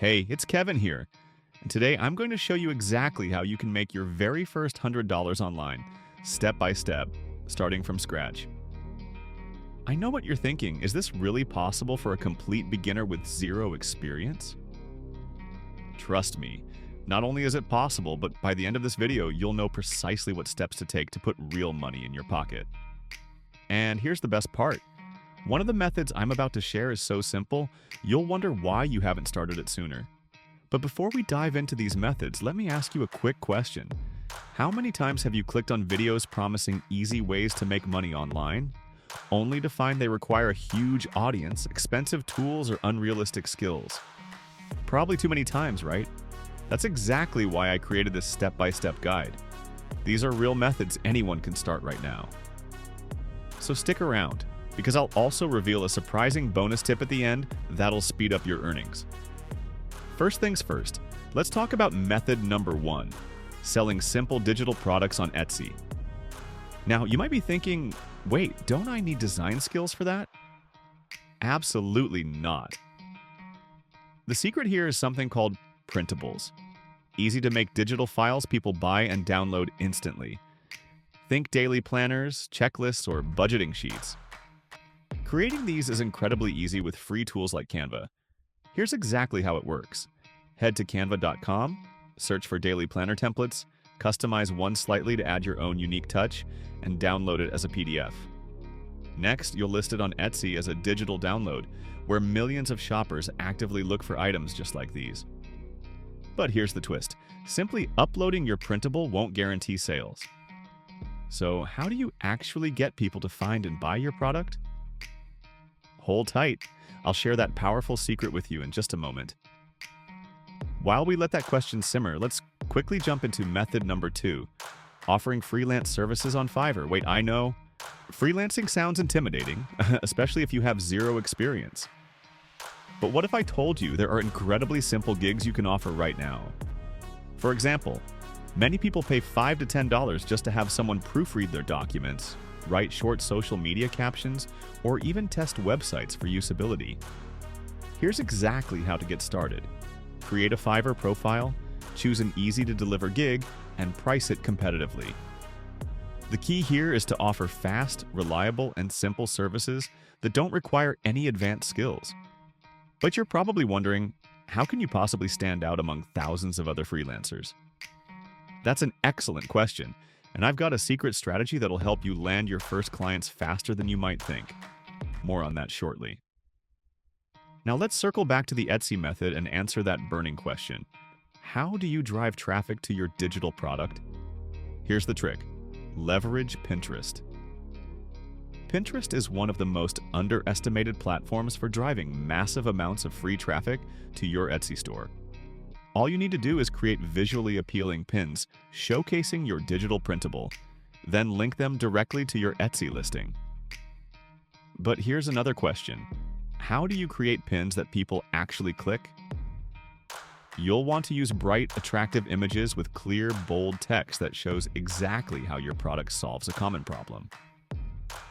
Hey, it's Kevin here, and today I'm going to show you exactly how you can make your very first $100 online, step by step, starting from scratch. I know what you're thinking. Is this really possible for a complete beginner with zero experience? Trust me, not only is it possible, but by the end of this video, you'll know precisely what steps to take to put real money in your pocket. And here's the best part. One of the methods I'm about to share is so simple, you'll wonder why you haven't started it sooner. But before we dive into these methods, let me ask you a quick question. How many times have you clicked on videos promising easy ways to make money online, only to find they require a huge audience, expensive tools, or unrealistic skills? Probably too many times, right? That's exactly why I created this step-by-step guide. These are real methods anyone can start right now. So stick around, because I'll also reveal a surprising bonus tip at the end that'll speed up your earnings. First things first, let's talk about method number 1, selling simple digital products on Etsy. Now, you might be thinking, wait, don't I need design skills for that? Absolutely not. The secret here is something called printables. Easy to make digital files people buy and download instantly. Think daily planners, checklists, or budgeting sheets. Creating these is incredibly easy with free tools like Canva. Here's exactly how it works. Head to canva.com, search for daily planner templates, customize one slightly to add your own unique touch, and download it as a PDF. Next, you'll list it on Etsy as a digital download, where millions of shoppers actively look for items just like these. But here's the twist. Simply uploading your printable won't guarantee sales. So how do you actually get people to find and buy your product? Hold tight. I'll share that powerful secret with you in just a moment. While we let that question simmer, let's quickly jump into method number 2, offering freelance services on Fiverr. Wait, I know. Freelancing sounds intimidating, especially if you have zero experience. But what if I told you there are incredibly simple gigs you can offer right now? For example, many people pay $5 to $10 just to have someone proofread their documents, write short social media captions, or even test websites for usability. Here's exactly how to get started. Create a Fiverr profile, choose an easy-to-deliver gig, and price it competitively. The key here is to offer fast, reliable, and simple services that don't require any advanced skills. But you're probably wondering, how can you possibly stand out among thousands of other freelancers? That's an excellent question, and I've got a secret strategy that'll help you land your first clients faster than you might think. More on that shortly. Now let's circle back to the Etsy method and answer that burning question. How do you drive traffic to your digital product? Here's the trick. Leverage Pinterest. Pinterest is one of the most underestimated platforms for driving massive amounts of free traffic to your Etsy store. All you need to do is create visually appealing pins showcasing your digital printable, then link them directly to your Etsy listing. But here's another question. How do you create pins that people actually click? You'll want to use bright, attractive images with clear, bold text that shows exactly how your product solves a common problem.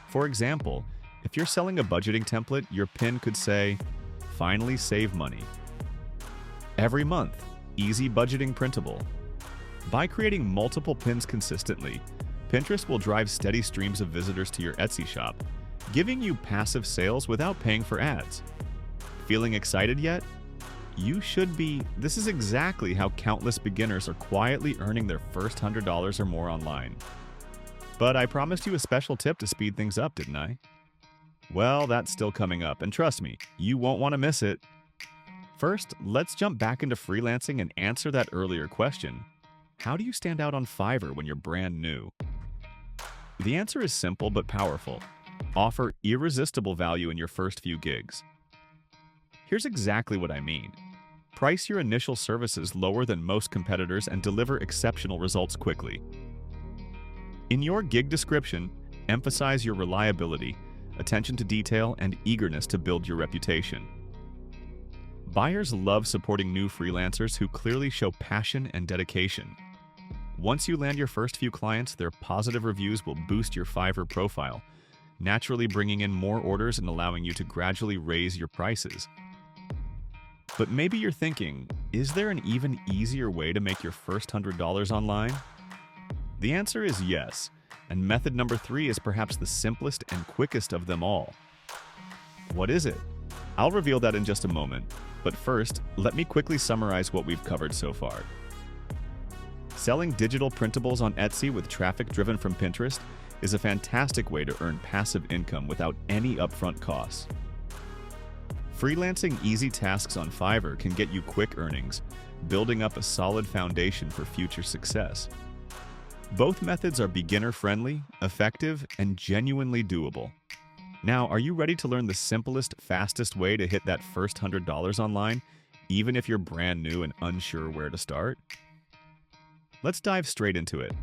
For example, if you're selling a budgeting template, your pin could say, "Finally save money." Every month, easy budgeting printable. By creating multiple pins consistently, Pinterest will drive steady streams of visitors to your Etsy shop, giving you passive sales without paying for ads. Feeling excited yet? You should be. This is exactly how countless beginners are quietly earning their first $100 or more online. But I promised you a special tip to speed things up, didn't I? Well, that's still coming up, and trust me, you won't want to miss it. First, let's jump back into freelancing and answer that earlier question. How do you stand out on Fiverr when you're brand new? The answer is simple but powerful. Offer irresistible value in your first few gigs. Here's exactly what I mean. Price your initial services lower than most competitors and deliver exceptional results quickly. In your gig description, emphasize your reliability, attention to detail, and eagerness to build your reputation. Buyers love supporting new freelancers who clearly show passion and dedication. Once you land your first few clients, their positive reviews will boost your Fiverr profile, naturally bringing in more orders and allowing you to gradually raise your prices. But maybe you're thinking, is there an even easier way to make your first $100 online? The answer is yes, and method number 3 is perhaps the simplest and quickest of them all. What is it? I'll reveal that in just a moment, but first, let me quickly summarize what we've covered so far. Selling digital printables on Etsy with traffic driven from Pinterest is a fantastic way to earn passive income without any upfront costs. Freelancing easy tasks on Fiverr can get you quick earnings, building up a solid foundation for future success. Both methods are beginner-friendly, effective, and genuinely doable. Now, are you ready to learn the simplest, fastest way to hit that first $100 online, even if you're brand new and unsure where to start? Let's dive straight into it.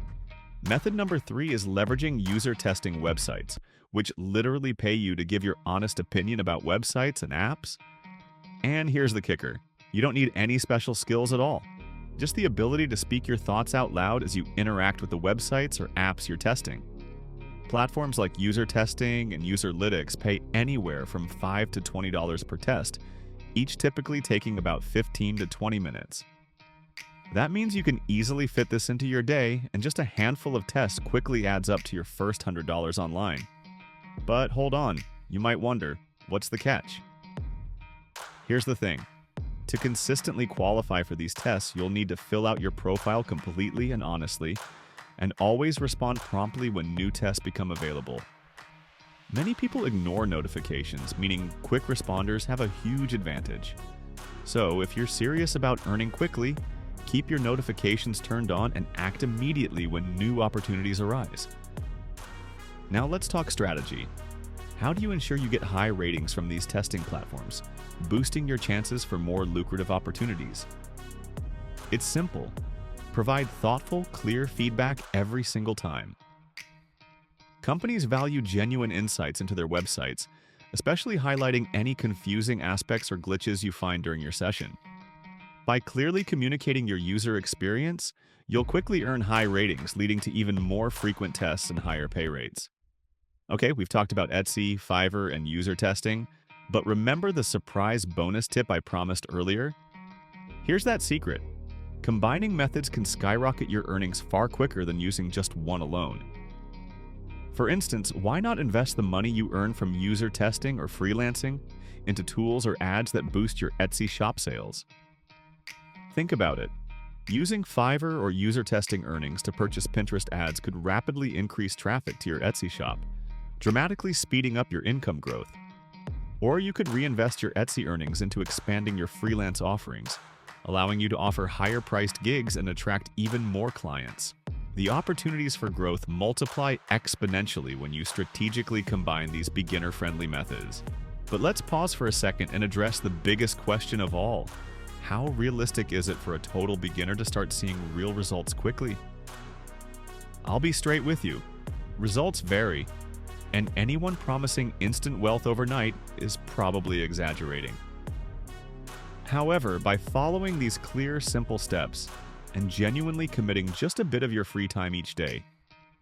Method number 3 is leveraging user testing websites, which literally pay you to give your honest opinion about websites and apps. And here's the kicker. You don't need any special skills at all. Just the ability to speak your thoughts out loud as you interact with the websites or apps you're testing. Platforms like User Testing and Userlytics pay anywhere from $5 to $20 per test, each typically taking about 15 to 20 minutes. That means you can easily fit this into your day, and just a handful of tests quickly adds up to your first $100 online. But hold on, you might wonder, what's the catch? Here's the thing. To consistently qualify for these tests, you'll need to fill out your profile completely and honestly, and always respond promptly when new tests become available. Many people ignore notifications, meaning quick responders have a huge advantage. So if you're serious about earning quickly, keep your notifications turned on and act immediately when new opportunities arise. Now let's talk strategy. How do you ensure you get high ratings from these testing platforms, boosting your chances for more lucrative opportunities? It's simple. Provide thoughtful, clear feedback every single time. Companies value genuine insights into their websites, especially highlighting any confusing aspects or glitches you find during your session. By clearly communicating your user experience, you'll quickly earn high ratings, leading to even more frequent tests and higher pay rates. Okay, we've talked about Etsy, Fiverr, and user testing, but remember the surprise bonus tip I promised earlier? Here's that secret. Combining methods can skyrocket your earnings far quicker than using just one alone. For instance, why not invest the money you earn from user testing or freelancing into tools or ads that boost your Etsy shop sales? Think about it. Using Fiverr or user testing earnings to purchase Pinterest ads could rapidly increase traffic to your Etsy shop, dramatically speeding up your income growth. Or you could reinvest your Etsy earnings into expanding your freelance offerings, allowing you to offer higher-priced gigs and attract even more clients. The opportunities for growth multiply exponentially when you strategically combine these beginner-friendly methods. But let's pause for a second and address the biggest question of all. How realistic is it for a total beginner to start seeing real results quickly? I'll be straight with you. Results vary, and anyone promising instant wealth overnight is probably exaggerating. However, by following these clear, simple steps and genuinely committing just a bit of your free time each day,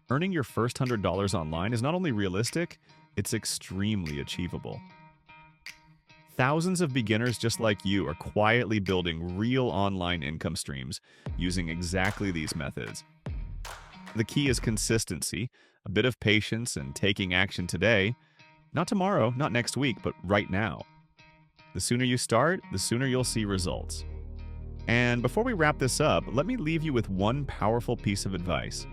earning your first $100 online is not only realistic, it's extremely achievable. Thousands of beginners just like you are quietly building real online income streams using exactly these methods. The key is consistency, a bit of patience, and taking action today. Not tomorrow, not next week, but right now. The sooner you start, the sooner you'll see results. And before we wrap this up, let me leave you with one powerful piece of advice.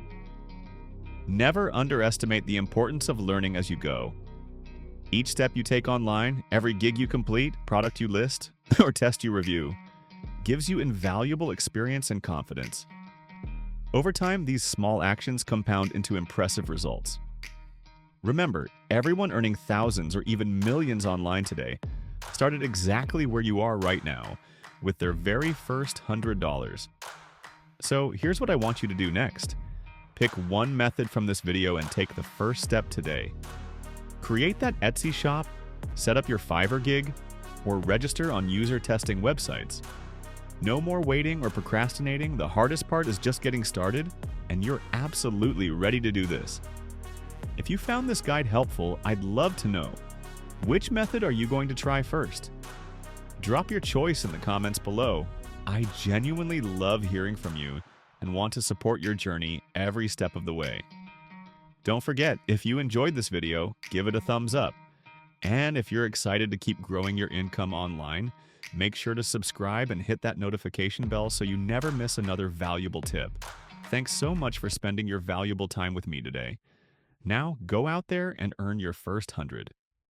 Never underestimate the importance of learning as you go. Each step you take online, every gig you complete, product you list, or test you review, gives you invaluable experience and confidence. Over time, these small actions compound into impressive results. Remember, everyone earning thousands or even millions online today started exactly where you are right now, with their very first $100. So here's what I want you to do next. Pick one method from this video and take the first step today. Create that Etsy shop, set up your Fiverr gig, or register on user testing websites. No more waiting or procrastinating. The hardest part is just getting started, and you're absolutely ready to do this. If you found this guide helpful, I'd love to know, which method are you going to try first? Drop your choice in the comments below. I genuinely love hearing from you and want to support your journey every step of the way. Don't forget, if you enjoyed this video, give it a thumbs up. And if you're excited to keep growing your income online, make sure to subscribe and hit that notification bell so you never miss another valuable tip. Thanks so much for spending your valuable time with me today. Now, go out there and earn your first 100.